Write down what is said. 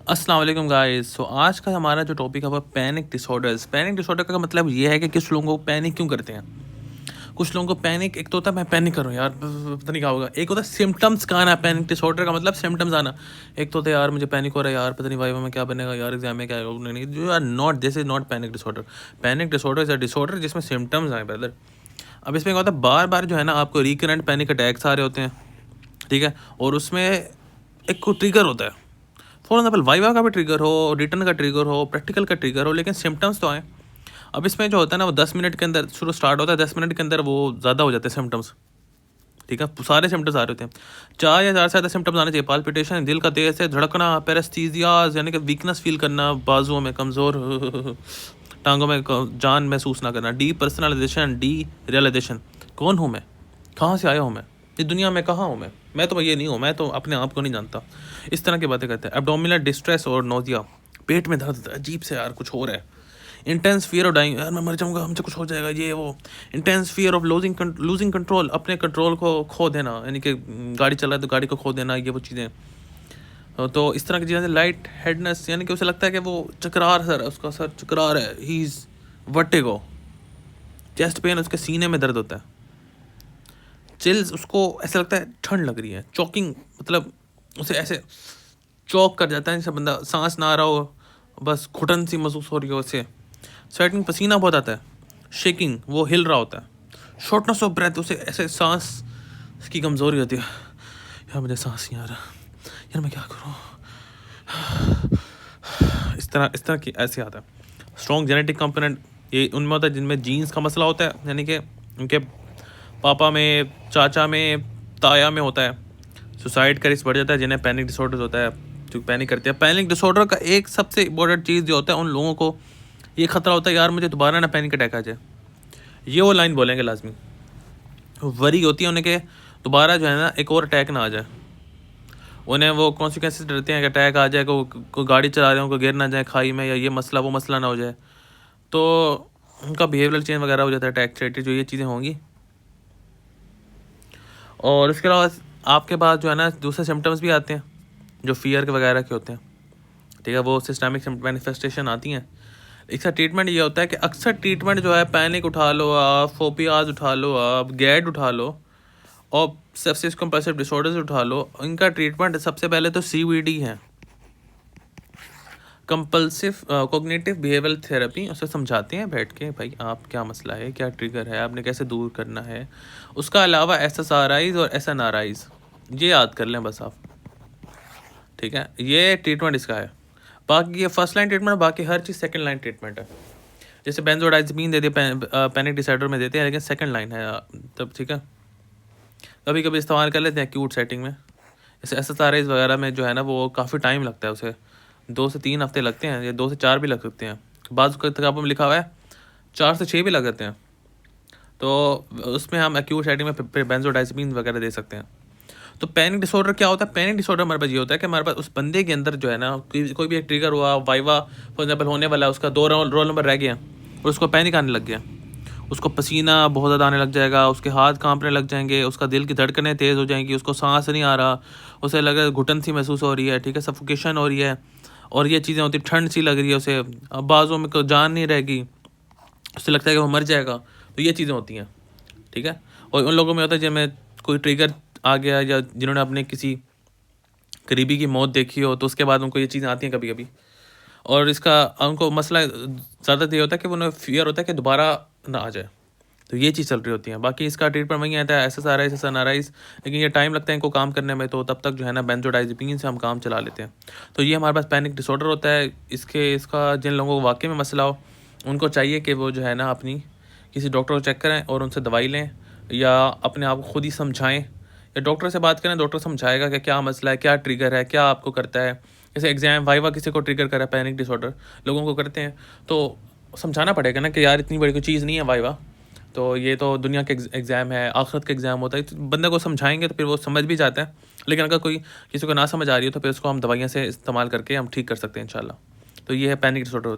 अस्सलाम वालेकुम गाइस। सो आज का हमारा जो टॉपिक है वो पैनिक डिसऑर्डर्स। पैनिक डिसऑर्डर का मतलब ये है कि कुछ लोगों को पैनिक क्यों करते हैं। कुछ लोगों को पैनिक, एक तो होता है मैं पैनिक कर रहा हूँ यार, पता नहीं क्या होगा। एक होता है सिम्टम्स का आना, पैनिक डिसऑर्डर का मतलब सिम्टम्स आना। एक तो होता है यार मुझे पैनिक हो रहा है यार, पता नहीं वाइवा में क्या बनेगा यार, एग्जाम में क्या होगा। नहीं, you are not, this is not panic disorder. Panic disorder is a disorder जिसमें सिम्टम्स आए ब्रदर। अब इसमें क्या होता है, बार बार जो है ना आपको रिकरेंट पैनिक अटैक्स आ रहे होते हैं, ठीक है। और उसमें एक को ट्रिगर होता है। फॉर एग्जाम्पल वाइवा का भी ट्रिगर हो, रिटर्न का ट्रिगर हो, प्रैक्टिकल का ट्रिगर हो, लेकिन सिम्टम्स तो आए। अब इसमें जो होता है ना वो 10 मिनट के अंदर शुरू स्टार्ट होता है, 10 मिनट के अंदर वो ज़्यादा हो जाते हैं सिम्टम्स, ठीक है। सारे सिम्टम्स आ रहे होते हैं, 4 या 4 से ज़्यादा सिम्टम्स आने चाहिए। पाल्पिटेशन, दिल का तेज से धड़कना, पेरेस्थीजियाज यानी कि वीकनेस फील करना, बाजुओं में कमज़ोर, टांगों में जान महसूस ना करना, डी पर्सनलाइजेशन, डी रियलाइजेशन, कौन हूँ मैं, कहाँ से आया हूँ मैं, इस दुनिया में कहाँ हूँ मैं तो ये नहीं हूँ, मैं तो अपने आप को नहीं जानता। इस तरह की बातें करते हैं। एब्डोमिनल डिस्ट्रेस और नोजिया, पेट में दर्द, अजीब से यार कुछ हो रहा है। इंटेंस फियर ऑफ डाइंग, यार मैं मर जाऊंगा, हमसे कुछ हो जाएगा, ये वो। Intense fear of losing control, अपने कंट्रोल को खो देना, यानी कि गाड़ी चला है तो गाड़ी को खो देना, ये वो चीज़ें। तो इस तरह की चीज़ें। लाइट हेडनेस, यानी कि उसे लगता है कि वो चकरार सर, उसका सर चकरार है, he is vertigo. Chest pain, उसके सीने में दर्द होता है। चिल्स, उसको ऐसा लगता है ठंड लग रही है। चॉकिंग, मतलब उसे ऐसे चौक कर जाता है जैसे बंदा सांस ना आ रहा हो, बस घुटन सी महसूस हो रही हो उसे। स्वेटिंग, पसीना बहुत आता है। शेकिंग, वो हिल रहा होता है। शॉर्टनेस ऑफ ब्रेथ, उसे ऐसे सांस की कमज़ोरी होती है, यार मुझे सांस नहीं आ रहा, यार मैं क्या करूँ, इस तरह की ऐसे आता है। स्ट्रॉन्ग जेनेटिक कंपोनेंट, ये उनमें होता है जिनमें जीन्स का मसला होता है, यानी कि उनके पापा में, चाचा में, ताया में होता है। सुसाइड का रिस्क बढ़ जाता है जिन्हें पैनिक डिसऑर्डर होता है, जो पैनिक करते हैं। पैनिक डिसऑर्डर का एक सबसे इम्पोर्टेंट चीज़ जो होता है, उन लोगों को ये खतरा होता है यार मुझे दोबारा ना पैनिक अटैक आ जाए। ये वो लाइन बोलेंगे लाजमी, वरी होती है उन्हें कि दोबारा जो है ना एक और अटैक ना आ जाए। उन्हें वो कॉन्सिक्वेंसेस डरते हैं कि अटैक आ जाए, को गाड़ी चला रहे हो, को गिर ना जाए खाई में, या ये मसला वो मसला ना हो जाए। तो उनका बिहेवियरल चेंज वगैरह हो जाता है, अटैक रिलेटेड जो ये चीज़ें होंगी। और इसके अलावा आपके पास जो है ना दूसरे सिम्टम्स भी आते हैं जो फियर के वगैरह के होते हैं, ठीक है। वो सिस्टमिक मैनिफेस्टेशन आती हैं। इसका ट्रीटमेंट ये होता है कि अक्सर ट्रीटमेंट जो है, पैनिक उठा लो आप, फोबियाज उठा लो आप, गैड उठा लो, और ऑब्सेसिव कंपल्सिव डिसऑर्डर्स उठा लो, इनका ट्रीटमेंट सबसे पहले तो CBT है, कंपल्सिव कोग्निटिव बिहेवियरल थेरेपी। उसे समझाते हैं बैठ के, भाई आप क्या मसला है, क्या ट्रिगर है, आपने कैसे दूर करना है। उसका अलावा SSRIs और SNRIs, ये याद कर लें बस आप, ठीक है। ये ट्रीटमेंट इसका है। बाकी ये फर्स्ट लाइन ट्रीटमेंट, बाकी हर चीज़ सेकंड लाइन ट्रीटमेंट है। जैसे बेंजोडाइज़ेपिन दे दिए पैनिक डिसऑर्डर में देते हैं, लेकिन सेकंड लाइन है तब, ठीक है। कभी कभी इस्तेमाल कर लेते हैं एक्यूट सेटिंग में। जैसे SSRIs वगैरह में जो है ना वो काफ़ी टाइम लगता है, उसे 2 से 3 हफ्ते लगते हैं, या 2 से 4 भी लग सकते हैं। बाज़ किताबों में लिखा हुआ है 4 से 6 भी लग जाते हैं। तो उसमें हम एक्यूट सेटिंग में बेंजोडाइज़ेपिन वगैरह दे सकते हैं। तो पैनिक डिसऑर्डर क्या होता है? पैनिक डिसऑर्डर हमारे पास ये होता है कि हमारे पास उस बंदे के अंदर जो है ना कोई भी एक ट्रिगर हुआ, वाइवा फॉर एग्जाम्पल होने वाला है, उसका 2 रोल नंबर रह गया और उसको पैनिक आने लग गया, उसको पसीना बहुत ज़्यादा आने लग जाएगा, उसके हाथ कांपने लग जाएंगे, उसका दिल की धड़कनें तेज़ हो जाएंगी, उसको सांस नहीं आ रहा, उसे लग रहा है घुटन सी महसूस हो रही है, ठीक है, सफोकेशन हो रही है, और ये चीज़ें होती, ठंड सी लग रही है उसे, अब बाजों में कोई जान नहीं रहेगी, उसे लगता है कि वो मर जाएगा। तो ये चीज़ें होती हैं, ठीक है। और उन लोगों में होता है जिनमें कोई ट्रिगर आ गया, या जिन्होंने अपने किसी करीबी की मौत देखी हो, तो उसके बाद उनको ये चीज़ें आती हैं कभी कभी। और इसका उनको मसला ज़्यादा ये होता है कि उन्हें फियर होता है कि दोबारा ना आ जाए। तो ये चीज़ चल रही होती है। बाकी इसका ट्रीटमेंट वहीं आता है, SSRIs SNRIs, लेकिन ये टाइम लगता है इनको काम करने में, तो तब तक जो है ना बेंजोडाइज़ेपिन से हम काम चला लेते हैं। तो ये हमारे पास पैनिक डिसऑर्डर होता है। इसका जिन लोगों को वाकई में मसला हो, उनको चाहिए कि वो जो है ना अपनी किसी डॉक्टर को चेक करें और उनसे दवाई लें, या अपने आप को खुद ही समझाएं, या डॉक्टर से बात करें, डॉक्टर समझाएगा कि क्या मसला है, क्या ट्रिगर है, क्या आपको करता है। जैसे एग्ज़ाम वाइवा किसी को ट्रिगर करा, पैनिक डिसऑर्डर लोगों को करते हैं, तो समझाना पड़ेगा ना कि यार इतनी बड़ी कोई चीज़ नहीं है वाइवा, तो ये तो दुनिया के एग्ज़ाम है, आखिरत का एग्ज़ाम होता है। तो बंदे को समझाएंगे तो फिर वो समझ भी जाता है। लेकिन अगर कोई किसी को ना समझ आ रही हो, तो फिर उसको हम दवाइयाँ से इस्तेमाल करके हम ठीक कर सकते हैं इंशाल्लाह। तो ये है पैनिक डिसऑर्डर।